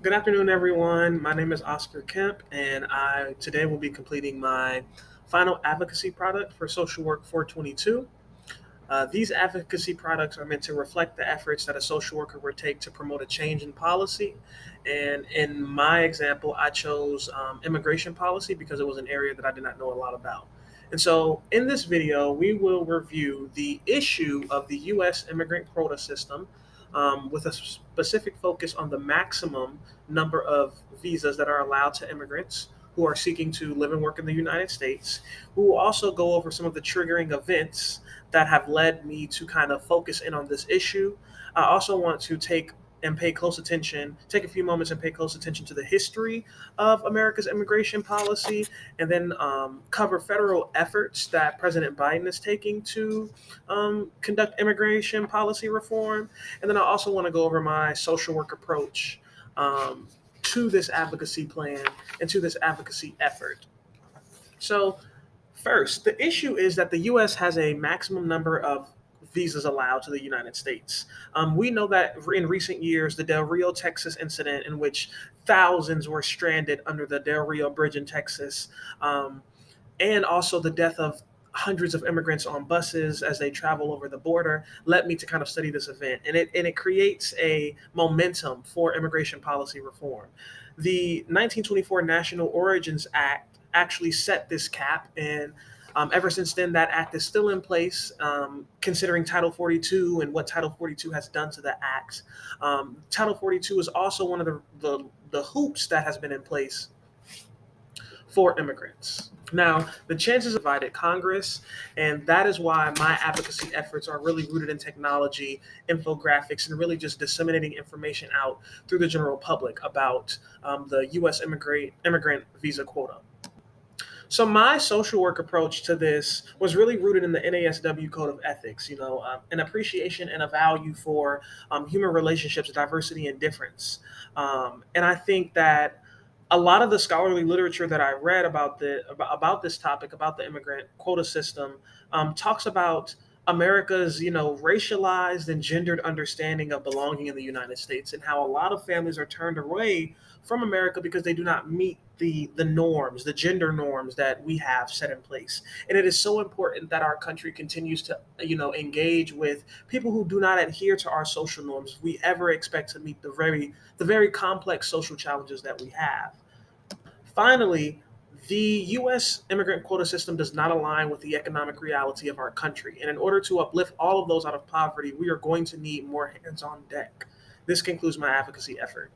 Good afternoon, everyone. My name is Oscar Kemp, and I today will be completing my final advocacy product for Social Work 422. These advocacy products are meant to reflect the efforts that a social worker would take to promote a change in policy. And in my example, I chose immigration policy because it was an area that I did not know a lot about. And so, in this video, we will review the issue of the U.S. immigrant quota system with a specific focus on the maximum number of visas that are allowed to immigrants who are seeking to live and work in the United States. We will also go over some of the triggering events that have led me to kind of focus in on this issue. I also want to take a few moments and pay close attention to the history of America's immigration policy, and then cover federal efforts that President Biden is taking to conduct immigration policy reform. And then I also want to go over my social work approach um, to this advocacy plan and to this advocacy effort. So, first, the issue is that the U.S. has a maximum number of visas allowed to the United States. We know that in recent years, the Del Rio, Texas incident, in which thousands were stranded under the Del Rio Bridge in Texas, and also the death of hundreds of immigrants on buses as they travel over the border, led me to kind of study this event. And it creates a momentum for immigration policy reform. The 1924 National Origins Act actually set this cap, and ever since then, that act is still in place. Considering Title 42 and what Title 42 has done to the act, Title 42 is also one of the hoops that has been in place for immigrants. Now, the chances of divided Congress, and that is why my advocacy efforts are really rooted in technology, infographics, and really just disseminating information out through the general public about the U.S. immigrant visa quota. So my social work approach to this was really rooted in the NASW Code of Ethics. An appreciation and a value for human relationships, diversity, and difference. And I think that a lot of the scholarly literature that I read about this topic, about the immigrant quota system, talks about America's racialized and gendered understanding of belonging in the United States, and how a lot of families are turned away from America because they do not meet the norms, the gender norms that we have set in place. And it is so important that our country continues to engage with people who do not adhere to our social norms if we ever expect to meet the very complex social challenges that we have. Finally, the U.S. immigrant quota system does not align with the economic reality of our country. And in order to uplift all of those out of poverty, we are going to need more hands on deck. This concludes my advocacy effort.